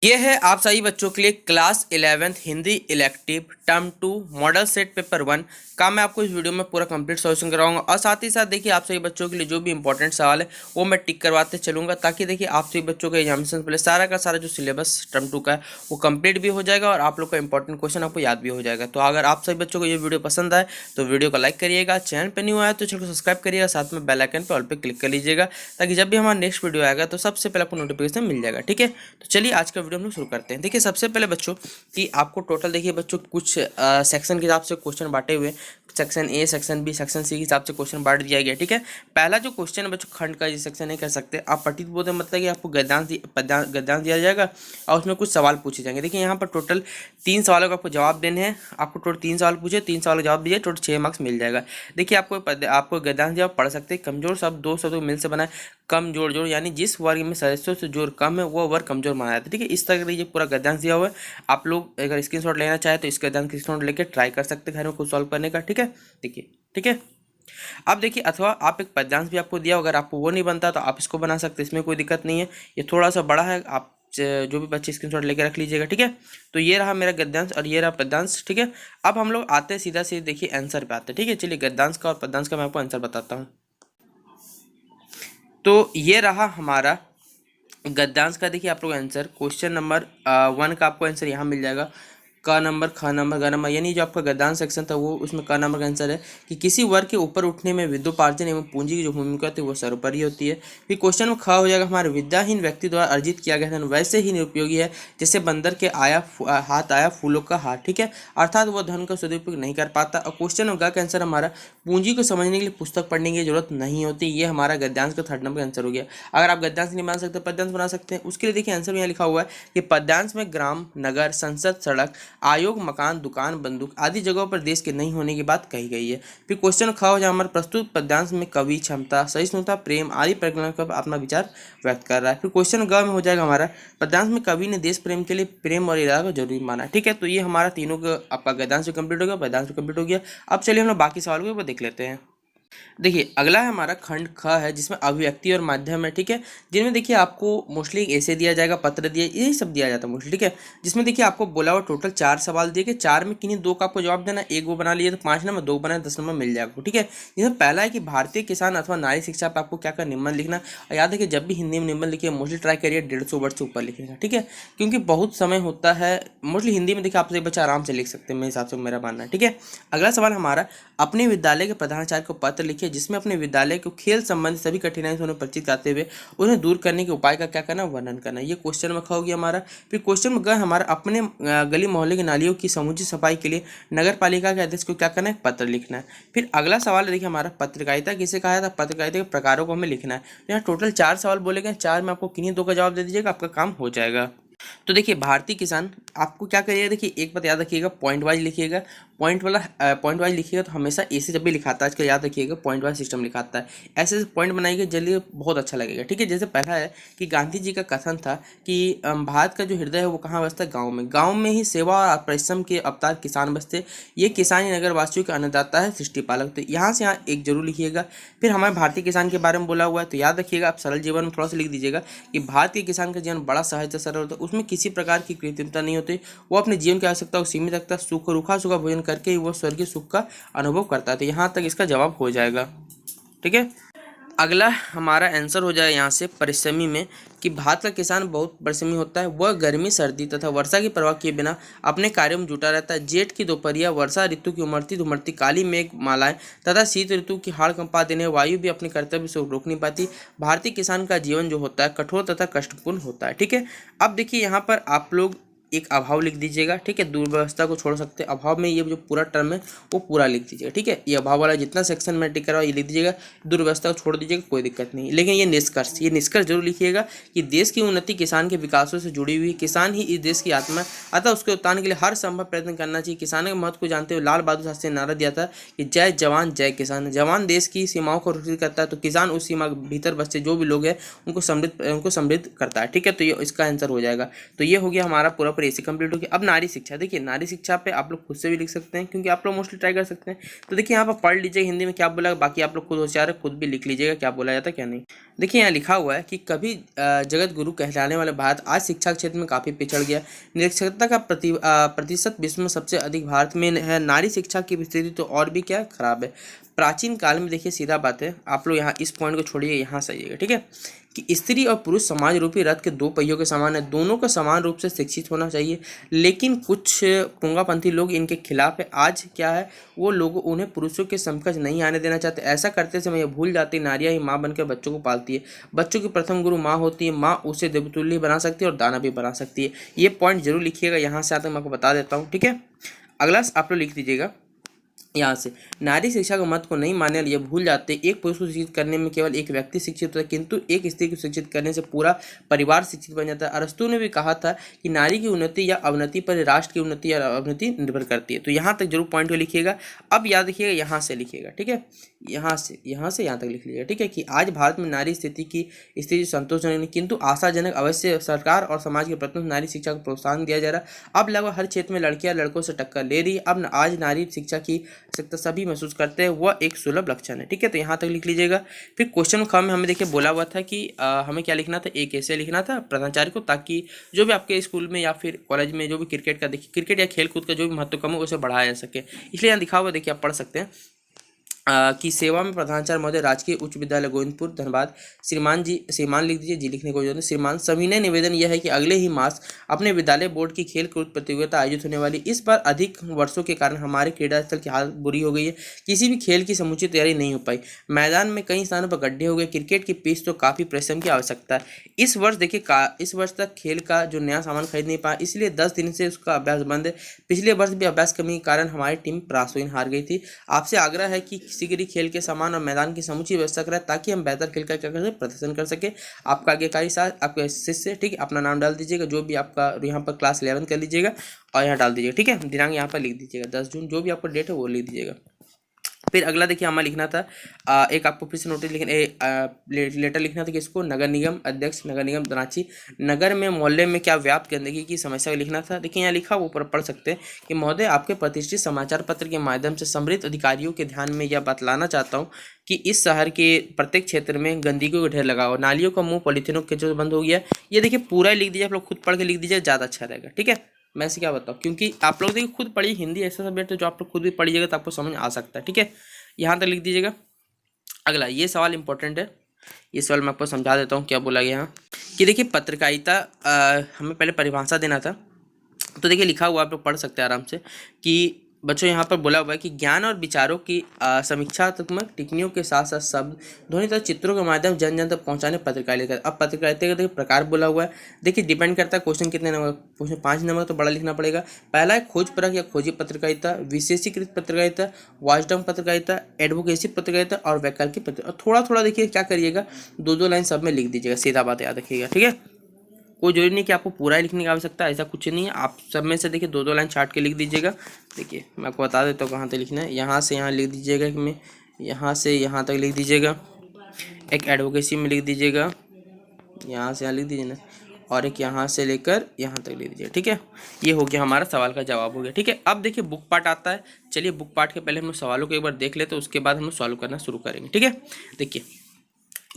ये है आप सभी बच्चों के लिए class 11th Hindi elective term 2 model set paper 1 का मैं आपको इस वीडियो में पूरा कंप्लीट सॉल्यूशन कराऊंगा। और साथ ही साथ देखिए आप सभी बच्चों के लिए जो भी इंपॉर्टेंट सवाल है वो मैं टिक करवाते चलूंगा, ताकि देखिए आप सभी बच्चों के एग्जामिनेशन पहले सारा का सारा जो सिलेबस टर्म 2 का है वो कंप्लीट भी हो जाएगा और आप लोग का इंपॉर्टेंट क्वेश्चन आपको याद भी हो जाएगा। तो अगर आप सभी बच्चों को ये वीडियो पसंद आए तो वीडियो को लाइक करिएगा, चैनल पर न्यू आया तो चैनल को सब्सक्राइब करिएगा, साथ में बेल आइकन पर ऑल पे क्लिक कर लीजिएगा, ताकि जब भी हमारा नेक्स्ट वीडियो आएगा तो सबसे पहले आपको नोटिफिकेशन मिल जाएगा। ठीक है, तो चलिए आज का वीडियो हम लोग शुरू करते हैं। देखिए सबसे पहले बच्चों कि आपको टोटल देखिए बच्चों कुछ सेक्शन के हिसाब से क्वेश्चन बांटे हुए, section A, section B, section C के हिसाब से क्वेश्चन बांट दिया गया। ठीक है, पहला जो क्वेश्चन है बच्चों खंड का, जिस सेक्शन नहीं कर सकते आप प्रतिबोध मतलब कि आपको गद्यांश दिया जाएगा और उसमें कुछ सवाल पूछे जाएंगे। देखिए यहाँ पर टोटल 3 सवालों का आपको जवाब देने हैं। आपको टोटल 3 सवाल पूछे, 3 सवाल का जवाब दीजिए, टोटल 6 मार्क्स मिल जाएगा। देखिए आपको गद्यांश जवाब पढ़ सकते हैं। कमजोर शब्द दो शब्दों मिल से बना है, कम जोड़ जोड़, यानी जिस वर्ग में सदस्यों से जोड़ कम है वो वर्ग कमजोर माना जाता है। ठीक है, इस तरह ये पूरा गद्यांश दिया हुआ है। आप लोग अगर स्क्रीनशॉट लेना चाहे तो इसका गद्यांश स्क्रीनशॉट लेके ट्राई कर सकते हैं घर में खुद सॉल्व करने का। ठीक है, देखिए ठीक है। अब देखिए अथवा आप एक पद्यांश भी आपको दिया, अगर आपको वो नहीं बनता तो आप इसको बना सकते हैं, इसमें कोई दिक्कत नहीं है। ये थोड़ा सा बड़ा है, आप जो भी बच्चे स्क्रीनशॉट लेके रख लीजिएगा। ठीक है, तो ये रहा मेरा गद्यांश और ये रहा पद्यांश। ठीक है, अब हम लोग आते हैं सीधा सीधे देखिए आंसर पे आते हैं। ठीक है, चलिए गद्यांश का और पद्यांश का मैं आपको आंसर बताता हूँ। तो ये रहा हमारा गद्यांश का। देखिए आप लोग आंसर क्वेश्चन नंबर 1 का आपको आंसर यहाँ मिल जाएगा, का नंबर, ख नंबर, ग नंबर, यानी जो आपका गद्यांश सेक्शन था वो उसमें का नंबर का आंसर है कि किसी वर्ग के ऊपर उठने में विद्योपार्जन एवं पूंजी की जो भूमिका होती है वो सर्वोपरि होती है। फिर क्वेश्चन में ख हो जाएगा हमारे विद्याहीन व्यक्ति द्वारा अर्जित किया गया धन वैसे ही निरुपयोगी है जैसे बंदर के हाथ आया फूलों का हार। ठीक है, अर्थात वह धन का सदुपयोग नहीं कर पाता। और क्वेश्चन में ग का आंसर हमारा पूंजी को समझने के लिए पुस्तक पढ़ने की जरूरत नहीं होती। ये हमारा गद्यांश का 3rd नंबर का आंसर हो गया। अगर आप गद्यांश नहीं बना सकते पद्यांश बना सकते हैं, उसके लिए देखिए आंसर में यहाँ लिखा हुआ है कि पद्यांश में ग्राम, नगर, संसद, सड़क, आयोग, मकान, दुकान, बंदूक आदि जगहों पर देश के नहीं होने की बात कही गई है। फिर क्वेश्चन ख हो जाए हमारे प्रस्तुत पद्यांश में कवि क्षमता, सहिष्णुता, प्रेम आदि प्रकरण का अपना विचार व्यक्त कर रहा है। फिर क्वेश्चन ग में हो जाएगा हमारा पद्यांश में कवि ने देश प्रेम के लिए प्रेम और इरादा को जरूरी माना। ठीक है, तो ये हमारा तीनों का आपका गद्यांश भी कंप्लीट हो गया, पद्यांश भी कंप्लीट हो गया। अब चलिए हम लोग बाकी सवालों को देख लेते हैं। देखिए अगला है हमारा खंड ख है, जिसमें अभिव्यक्ति और माध्यम है। ठीक है, जिनमें देखिए आपको मोस्टली ऐसे दिया जाएगा, पत्र दिया, यही सब दिया जाता है मोस्टली। ठीक है, जिसमें देखिए आपको बोला हुआ टोटल 4 सवाल दिए गए, 4 में किन्हीं 2 का आपको जवाब देना, एक वो बना लिए तो 5 नंबर, 2 बनाए 10 नंबर मिल जाएगा। ठीक है, जिसमें पहला है कि भारतीय किसान अथवा नारी शिक्षा पर आपको क्या क्या निबंध लिखना। और याद है कि जब भी हिंदी में निबंध लिखिए मोस्टली ट्राई करिए 150 वर्ड से ऊपर लिखेगा। ठीक है, क्योंकि बहुत समय होता है, मोस्टली हिंदी में देखिए आप बच्चे आराम से लिख सकते हैं, मेरे हिसाब से मेरा मानना है। ठीक है, अगला सवाल हमारा अपने विद्यालय के प्रधानाचार्य को पत्र लिखिए जिसमें अपने विद्यालय को खेल संबंधी सभी कठिनाइयों से उन्हें परिचित कराते हुए उन्हें दूर करने के उपाय का क्या करना, वर्णन करना। ये क्वेश्चन में हो गया हमारा। फिर क्वेश्चन में ग हमारा अपने गली मोहल्ले की नालियों की समुचित सफाई के लिए नगर पालिका के अध्यक्ष को क्या करना है, पत्र लिखना है। फिर अगला सवाल देखिए हमारा पत्रकारिता किसे कहा था, पत्रकारिता के प्रकारों को हमें लिखना है। यहाँ टोटल 4 सवाल बोले गए, 4 में आपको किन्हीं 2 का जवाब दे दीजिएगा, आपका काम हो जाएगा। तो देखिए भारतीय किसान आपको क्या करिएगा, देखिए एक बात याद रखिएगा, पॉइंट वाइज लिखिएगा। पॉइंट वाइज लिखिएगा तो हमेशा ऐसे जब भी लिखाता है, आजकल याद रखिएगा पॉइंट वाइज सिस्टम लिखाता है, ऐसे पॉइंट बनाइएगा, जल्दी बहुत अच्छा लगेगा। ठीक है, जैसे पहला है कि गांधी जी का कथन था कि भारत का जो हृदय है वो कहाँ बसता है, गाँव में। गाँव में ही सेवा और परिश्रम के अवतार किसान बसते, ये किसान ही नगर वासियों का अन्नदाता है, सृष्टि पालक। तो यहाँ से यहाँ एक जरूर लिखिएगा। फिर हमारे भारतीय किसान के बारे में बोला हुआ है, तो याद रखिएगा आप सरल जीवन में थोड़ा सा लिख दीजिएगा कि भारतीय किसान का जीवन बड़ा सहज सरल होता है, उसमें किसी प्रकार की कृत्रिमता नहीं होती, वो अपने जीवन की आवश्यकता को सीमित रखता है, सुख रूखा सूखा भोजन करके ही वो स्वर्गीय सुख का अनुभव करता है। तो यहाँ तक इसका जवाब हो जाएगा। ठीक है, अगला हमारा आंसर हो जाए यहाँ से परिश्रमी में कि भारत का किसान बहुत परिश्रमी होता है, वह गर्मी, सर्दी तथा वर्षा की परवाह किए बिना अपने कार्यों में जुटा रहता है। जेठ की दोपहरिया, वर्षा ऋतु की उमड़ती धुमड़ती काली मेघ मालाएं तथा शीत ऋतु की हाड़ कंपा देने वायु भी अपने कर्तव्य से रोक नहीं पाती। भारतीय किसान का जीवन जो होता है कठोर तथा कष्टपूर्ण होता है। ठीक है, अब देखिए यहाँ पर आप लोग एक अभाव लिख दीजिएगा। ठीक है, दुर्व्यवस्था को छोड़ सकते हैं, अभाव में ये जो पूरा टर्म है वो पूरा लिख दीजिएगा। ठीक है, ये अभाव वाला जितना सेक्शन में टिक करवा ये लिख दीजिएगा, दुर्व्यवस्था को छोड़ दीजिएगा, कोई दिक्कत नहीं। लेकिन ये निष्कर्ष जरूर लिखिएगा कि देश की उन्नति किसान के विकासों से जुड़ी हुई, किसान ही इस देश की आत्मा है, अतः उसके उत्थान के लिए हर संभव प्रयत्न करना चाहिए। किसानों के महत्व को जानते हुए लाल बहादुर शास्त्री ने नारा दिया था कि जय जवान जय किसान। जवान देश की सीमाओं को सुरक्षित करता है, तो किसान उस सीमा के भीतर बसते जो भी लोग हैं उनको समृद्ध करता है। ठीक है, तो ये इसका आंसर हो जाएगा। तो ये हो गया हमारा पूरा ऊपर एसी कंप्लीट हो गया। अब नारी शिक्षा, देखिए नारी शिक्षा पे आप लोग खुद से भी लिख सकते हैं क्योंकि आप लोग मोस्टली ट्राई कर सकते हैं। तो देखिए यहाँ पर पढ़ लीजिए हिंदी में क्या बोला, बाकी आप लोग खुद होशियार है, खुद भी लिख लीजिएगा क्या बोला जाता है क्या नहीं। देखिए यहाँ लिखा हुआ है कि कभी जगत गुरु कहलाने वाले भारत आज शिक्षा क्षेत्र में काफ़ी पिछड़ गया। निरक्षरता का प्रतिशत विश्व में सबसे अधिक भारत में है। नारी शिक्षा की स्थिति तो और भी क्या खराब है। प्राचीन काल में, देखिए सीधा बात है, आप लोग यहाँ इस पॉइंट को छोड़िए, यहाँ से आइएगा, ठीक है, कि स्त्री और पुरुष समाज रूपी रथ के दो पहियों के समान है, दोनों को समान रूप से शिक्षित होना चाहिए। लेकिन कुछ पुंगापंथी लोग इनके खिलाफ है। आज क्या है, वो लोग उन्हें पुरुषों के समकक्ष नहीं आने देना चाहते। ऐसा करते समय ये भूल जाती नारियां ही माँ बनकर बच्चों को पालती है। बच्चों की प्रथम गुरु माँ होती है। माँ उसे देवतुल्य बना सकती है और दाना भी बना सकती है। ये पॉइंट जरूर लिखिएगा, यहाँ से आता मैं आपको बता देता हूँ, ठीक है। अगला आप लोग लिख दीजिएगा यहाँ से, नारी शिक्षा के मत को नहीं मानने वाले ये भूल जाते एक पुरुष को शिक्षित करने में केवल एक व्यक्ति शिक्षित होता है, किंतु एक स्त्री को शिक्षित करने से पूरा परिवार शिक्षित बन जाता है। अरस्तु ने भी कहा था कि नारी की उन्नति या अवनति पर राष्ट्र की उन्नति या अवनति निर्भर करती है। तो यहाँ तक जरूर पॉइंट को लिखिएगा। अब याद रखिएगा, यहाँ से लिखिएगा, ठीक है, यहाँ से यहाँ तक लिख लीजिएगा, ठीक है, कि आज भारत में नारी स्थिति संतोषजनक नहीं किंतु आशाजनक। अवश्य सरकार और समाज के प्रथम नारी शिक्षा को प्रोत्साहन दिया जा रहा। अब लगभग हर क्षेत्र में लड़कियां लड़कों से टक्कर ले रही है। अब आज नारी शिक्षा की आवश्यकता सभी महसूस करते हैं, वह एक सुलभ लक्षण है, ठीक है। तो यहाँ तक लिख लीजिएगा। फिर क्वेश्चन ख में हमें देखिए बोला हुआ था कि हमें क्या लिखना था, एक ऐसे लिखना था प्रधानाचार्य को, ताकि जो भी आपके स्कूल में या फिर कॉलेज में जो भी क्रिकेट का, देखिए क्रिकेट या खेल कूद का जो भी महत्व कम हो उसे बढ़ाया जा सके। इसलिए यहाँ लिखा हुआ, देखिए आप पढ़ सकते हैं की सेवा में प्रधानाचार्य महोदय राजकीय उच्च विद्यालय गोविंदपुर धनबाद। श्रीमान लिख दीजिए, जी लिखने को जरूरत है। श्रीमान सविनय निवेदन यह है कि अगले ही मास अपने विद्यालय बोर्ड की खेल कूद प्रतियोगिता आयोजित होने वाली। इस बार अधिक वर्षों के कारण हमारे क्रीड़ा स्थल की हालत बुरी हो गई है, किसी भी खेल की समुचित तैयारी नहीं हो पाई। मैदान में कई स्थानों पर गड्ढे हो गए। क्रिकेट की पिच तो काफ़ी परिश्रम की आवश्यकता है। इस वर्ष देखिए इस वर्ष तक खेल का जो नया सामान खरीद नहीं पाया, इसलिए 10 दिन से उसका अभ्यास बंद है। पिछले वर्ष भी अभ्यास कमी के कारण हमारी टीम प्रासोइन हार गई थी। आपसे आग्रह है कि किसी खेल के सामान और मैदान की समुची व्यवस्था करें ताकि हम बेहतर खेल का क्या कर सके, प्रदर्शन कर सके। आपका आज्ञाकारी साथ आपके शिष्य, ठीक है, अपना नाम डाल दीजिएगा, जो भी आपका यहाँ पर क्लास 11 कर लीजिएगा और यहाँ डाल दीजिएगा, ठीक है। दिनांक यहाँ पर लिख दीजिएगा 10 जून, जो भी आपका डेट है वो लिख दीजिएगा। फिर अगला देखिए हमें लिखना था एक आपको फिर से नोटिस लेटर लिखना था कि इसको नगर निगम अध्यक्ष नगर निगम रांची नगर में मोहल्ले में क्या व्याप्त गंदगी की समस्या लिखना था। देखिए यहाँ लिखा वो ऊपर पढ़ सकते हैं कि महोदय आपके प्रतिष्ठित समाचार पत्र के माध्यम से समृद्ध अधिकारियों के ध्यान में यह बतलाना चाहता हूँ कि इस शहर के प्रत्येक क्षेत्र में गंदगी का ढेर लगा हो, नालियों का मुंह पॉलीथिनों के जो बंद हो गया। ये देखिए पूरा लिख दीजिए, आप लोग खुद पढ़ के लिख दीजिए, ज़्यादा अच्छा रहेगा, ठीक है। मैं से क्या बताऊँ, क्योंकि आप लोग देखिए खुद पढ़िए, हिंदी ऐसा सब्जेक्ट है जो आप लोग खुद भी पढ़िएगा तो आपको समझ आ सकता है, ठीक है। यहाँ तक लिख दीजिएगा। अगला ये सवाल इंपॉर्टेंट है, ये सवाल मैं आपको समझा देता हूँ क्या बोला गया यहाँ कि देखिए पत्रकारिता हमें पहले परिभाषा देना था। तो देखिए लिखा हुआ आप लोग पढ़ सकते हैं आराम से कि बच्चों यहाँ पर बोला हुआ है कि ज्ञान और विचारों की समीक्षात्मक टिप्पणियों के साथ साथ शब्द ध्वनि तथा चित्रों के माध्यम जन जन तक पहुँचाने पत्रकारिता। अब पत्रकारिता का देखिए प्रकार बोला हुआ है, देखिए डिपेंड करता है क्वेश्चन कितने नंबर, क्वेश्चन 5 नंबर तो बड़ा लिखना पड़ेगा। पहला है खोज परख या खोजी पत्रकारिता, विशेषीकृत पत्रकारिता, वॉचडॉग पत्रकारिता, एडवोकेसी पत्रकारिता और वैकल्पिक पत्रकारिता। थोड़ा थोड़ा देखिए क्या करिएगा, 2-2 लाइन सब में लिख दीजिएगा, सीधा बात याद रखिएगा, ठीक है। कोई जरूरी नहीं कि आपको पूरा ही लिखने की आवश्यकता है, ऐसा कुछ नहीं है। आप सब में से देखिए 2-2 लाइन छाट के लिख दीजिएगा। देखिए मैं आपको बता देता हूँ कहाँ तक लिखना है। यहाँ से यहाँ लिख दीजिएगा कि मैं यहाँ से यहाँ तक लिख दीजिएगा, एक एडवोकेसी में लिख दीजिएगा, यहाँ से यहाँ लिख दीजिए ना, और एक यहाँ से लेकर यहाँ तक लिख दीजिए, ठीक है। ये हो गया हमारा सवाल का जवाब हो गया, ठीक है। अब देखिए बुक पार्ट आता है। चलिए बुक पार्ट के पहले हम लोग सवालों को एक बार देख लेते हैं, उसके बाद हम लोग सॉल्व करना शुरू करेंगे, ठीक है। देखिए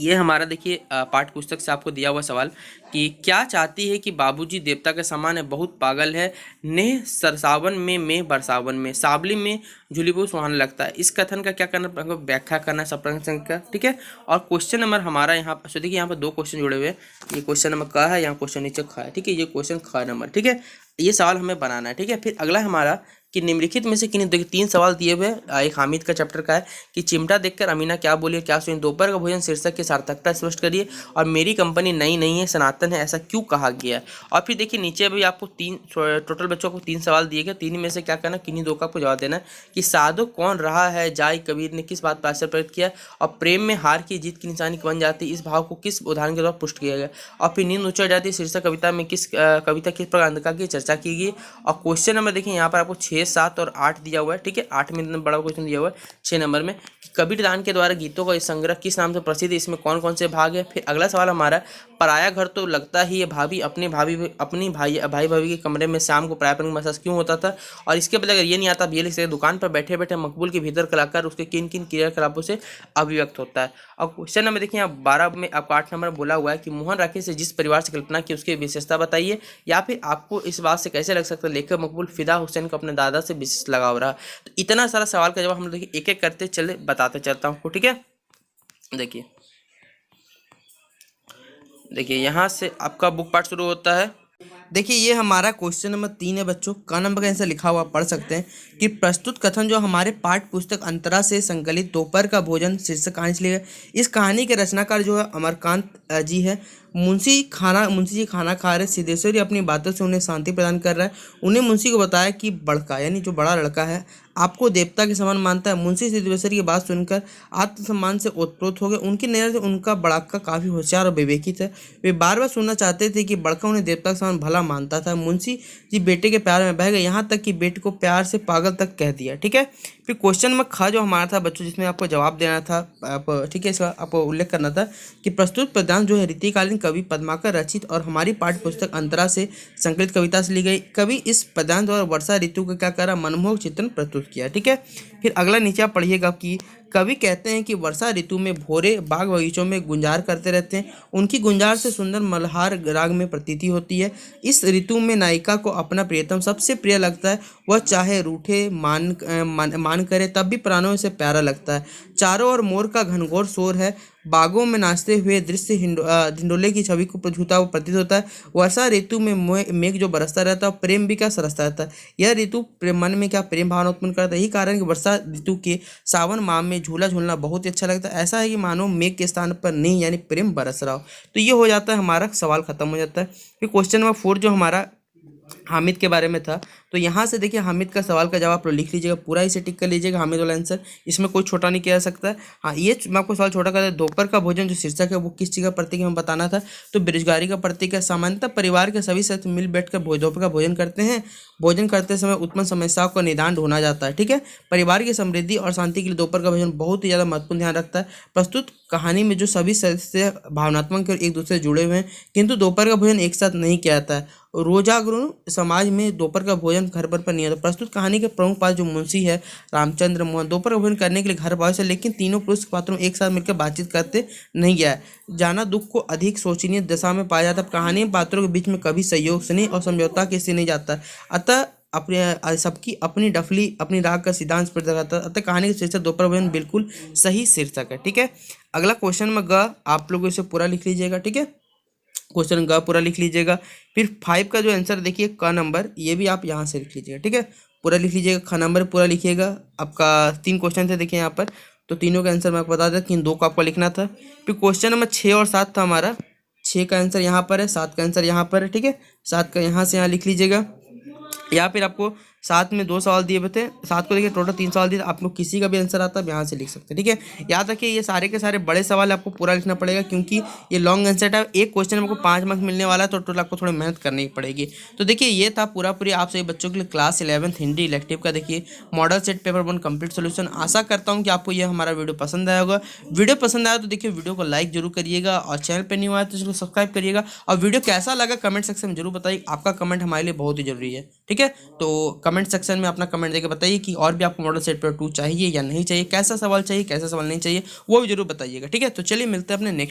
ये हमारा देखिए पाठ्य पुस्तक से आपको दिया हुआ सवाल कि क्या चाहती है कि बाबूजी देवता के समान है, बहुत पागल है, नेह सरसावन में मैं बरसावन में, सावली में झूलीबू सुहाना लगता है। इस कथन का क्या करना, व्याख्या करना है सब प्रश्न का, ठीक है। और क्वेश्चन नंबर हमारा यहाँ पर देखिए यहाँ पर 2 क्वेश्चन जुड़े हुए हैं। ये क्वेश्चन नंबर क है, यहाँ क्वेश्चन नीचे ख है, ठीक है। ये क्वेश्चन ख नंबर, ठीक है। ये सवाल हमें बनाना है, ठीक है। फिर अगला हमारा कि निम्नलिखित में से किन्हीं, देखिए 3 सवाल दिए हुए। एक हामिद का चैप्टर का है कि चिमटा देखकर अमीना क्या बोली क्या सुनी, दोपहर का भोजन शीर्षक की सार्थकता स्पष्ट करिए, और मेरी कंपनी नई नहीं है सनातन है ऐसा क्यों कहा गया है। और फिर देखिए नीचे भी आपको टोटल बच्चों को 3 सवाल दिए गए, 3 में से क्या करना, किन्हीं 2 का आपको जवाब देना है कि साधु कौन रहा है, जाय कबीर ने किस बात पर आश्चर्य प्रकट किया, और प्रेम में हार की जीत की निशानी बन जाती, इस भाव को किस उदाहरण के द्वारा पुष्ट किया गया, और फिर नींद उचड़ जाती शीर्षक कविता में कविता किस प्रकार अंधकार की चर्चा की गई। और क्वेश्चन नंबर देखिए यहाँ पर आपको 6, 7 और 8 दिया हुआ है, ठीक है। 8 में बड़ा क्वेश्चन दिया हुआ है 6 नंबर में कि कबीर दान के द्वारा गीतों का संग्रह किस नाम से प्रसिद्ध है, इसमें कौन कौन से भाग है। फिर अगला सवाल हमारा पराया घर तो लगता ही है भाभी, अपनी भाई भाभी के कमरे में शाम को प्रायः मसाज क्यों होता था। और इसके बदले अगर ये नहीं आता, अब ये लिख सकते दुकान पर बैठे बैठे मकबूल के भीतर कलाकार उसके किन किन क्रियाकलापों से अभिव्यक्त होता है। अब क्वेश्चन नंबर देखिए, यहाँ 12 में आपको 8 नंबर बोला हुआ है कि मोहन राकेश से जिस परिवार से कल्पना की उसकी विशेषता बताइए, या फिर आपको इस बात से कैसे लग सकता है लेखक मकबूल फिदा हुसैन को अपने दादा से विशेष लगाव रहा। तो इतना सारा सवाल का जवाब हम देखिए एक एक करते चले बताते चलता हूँ, ठीक है। देखिए यहाँ से आपका बुक पार्ट शुरू होता है। देखिए ये हमारा क्वेश्चन नंबर 3 है बच्चों। क नंबर का आंसर लिखा हुआ पढ़ सकते हैं कि प्रस्तुत कथन जो हमारे पाठ्य पुस्तक अंतरा से संकलित दोपहर का भोजन शीर्षक कहानी से लिखा है। इस कहानी के रचनाकार जो है अमरकांत जी है। मुंशी जी खाना खा रहे, सिद्धेश्वरी अपनी बातों से उन्हें शांति प्रदान कर रहा है। उन्हें मुंशी को बताया कि बड़का यानी जो बड़ा लड़का है आपको देवता के समान मानता है। मुंशी सिद्धेश्वरी की बात सुनकर आत्मसम्मान से ओतप्रोत हो गए। उनकी नज़र से उनका बड़का काफ़ी होशियार और विवेकित है। वे बार बार सुनना चाहते थे कि बड़का उन्हें देवता के समान भला मानता था। मुंशी जी बेटे के प्यार में बह गए, यहाँ तक कि बेटे को प्यार से पागल तक कह दिया, ठीक है। फिर क्वेश्चन नंबर ख जो हमारा था बच्चों, जिसमें आपको जवाब देना था, आप ठीक है, इसका आपको उल्लेख करना था कि प्रस्तुत पद्यांश जो है रीतिकालीन कवि पद्माकर रचित और हमारी पाठ्य पुस्तक अंतरा से संकलित कविता से ली गई। कवि इस पद्यांश द्वारा वर्षा ऋतु का क्या करा, मनमोहक चित्रण प्रस्तुत किया, ठीक है। फिर अगला नीचे आप पढ़िएगा कि कवि कहते हैं कि वर्षा ऋतु में भोरे बाग बगीचों में गुंजार करते रहते हैं। उनकी गुंजार से सुंदर मल्हार राग में प्रतीति होती है। इस ऋतु में नायिका को अपना प्रियतम सबसे प्रिय लगता है। वह चाहे रूठे मान करे तब भी प्राणों से प्यारा लगता है। चारों ओर मोर का घनघोर शोर है। बागों में नाचते हुए दृश्य हिंडोले की छवि को झूठा हुआ प्रतीत होता है। वर्षा ऋतु में मेघ जो बरसता रहता है, प्रेम भी क्या सरसता रहता है। यह ऋतु मन में क्या प्रेम भावना उत्पन्न करता है। यही कारण कि वर्षा ऋतु के सावन माह में झूला झूलना बहुत ही अच्छा लगता है। ऐसा है कि मानो मेघ के स्थान पर नहीं यानी प्रेम बरस रहा हो। तो ये हो जाता है, हमारा सवाल खत्म हो जाता है। फिर क्वेश्चन नंबर 4 जो हमारा हामिद के बारे में था, तो यहाँ से देखिए हामिद का सवाल का जवाब आप लिख लीजिएगा, पूरा इसे टिक कर लीजिएगा हामिद वाला आंसर, इसमें कोई छोटा नहीं किया जा सकता है। हाँ, ये मैं आपको सवाल छोटा कर, दोपहर का भोजन जो शीर्षक है वो किस चीज़ का प्रतीक है हमें बताना था। तो बेरोजगारी का प्रतीक है। सामान्यतः परिवार के सभी सदस्य मिल बैठकर दोपहर का भोजन करते हैं। भोजन करते समय उत्पन्न समस्याओं का निदान ढूंढा जाता है, ठीक है। परिवार की समृद्धि और शांति के लिए दोपहर का भोजन बहुत ही ज़्यादा महत्वपूर्ण ध्यान रखता है। प्रस्तुत कहानी में जो सभी सदस्य भावनात्मक और एक दूसरे से जुड़े हुए हैं, किंतु दोपहर का भोजन एक साथ नहीं किया जाता है। रोजागृह समाज में दोपहर का भोजन घर पर नहीं होता। प्रस्तुत कहानी के प्रमुख पात्र जो मुंशी है रामचंद्र मोहन, दोपहर का भोजन करने के लिए घर पहुंचे, लेकिन तीनों पुरुष पात्रों एक साथ मिलकर बातचीत करते नहीं गया है। जाना दुख को अधिक शोचनीय दशा में पाया जाता है। कहानी में पात्रों के बीच में कभी सहयोग स्नेह और समझौता किसी नहीं जाता। अतः अपने सबकी अपनी डफली अपनी राग का सिद्धांत पर लगाता है। अतः कहानी का शीर्षक दोपहर भोजन बिल्कुल सही शीर्षक है, ठीक है। अगला क्वेश्चन में ग आप लोग इसे पूरा लिख लीजिएगा, ठीक है। क्वेश्चन ग पूरा लिख लीजिएगा। फिर 5 का जो आंसर देखिए क नंबर, ये भी आप यहाँ से लिख लीजिएगा, ठीक है। पूरा लिख लीजिएगा, ख नंबर पूरा लिखिएगा। आपका 3 क्वेश्चन थे देखिए यहाँ पर, तो तीनों का आंसर मैं आपको बता देता कि इन 2 को आपको लिखना था। फिर क्वेश्चन नंबर 6 और 7 था हमारा। 6 का आंसर यहाँ पर है, 7 का आंसर यहाँ पर है, ठीक है। 7 का यहाँ से यहाँ लिख लीजिएगा। या फिर आपको 7 में 2 सवाल दिए हुए थे, 7 को देखिए टोटल 3 सवाल दिए। आप लोग किसी का भी आंसर आता है यहाँ से लिख सकते हैं, ठीक है। याद रखिए ये सारे के सारे बड़े सवाल आपको पूरा लिखना पड़ेगा, क्योंकि ये लॉन्ग आंसर है। एक क्वेश्चन में आपको 5 मार्क्स मिलने वाला है, तो टोटल आपको थोड़ी मेहनत करनी पड़ेगी। तो देखिए ये था पूरी आप सभी बच्चों के लिए क्लास 11th हिंदी इलेक्टिव का देखिए model set paper 1 complete solution. आशा करता हूँ कि आपको यह हमारा वीडियो पसंद आया होगा। वीडियो पसंद आया तो देखिए वीडियो को लाइक जरूर करिएगा, और चैनल पर नहीं हुआ है तो इसको सब्सक्राइब करिएगा। और वीडियो कैसा लगा कमेंट सेक्शन में जरूर बताइए, आपका कमेंट हमारे लिए बहुत ही जरूरी है, ठीक है। तो कमेंट सेक्शन में अपना कमेंट देकर बताइए कि और भी आपको मॉडल सेट पेपर 2 चाहिए या नहीं चाहिए, कैसा सवाल चाहिए कैसा सवाल नहीं चाहिए, वो भी जरूर बताइएगा, ठीक है। तो चलिए मिलते हैं अपने नेक्स्ट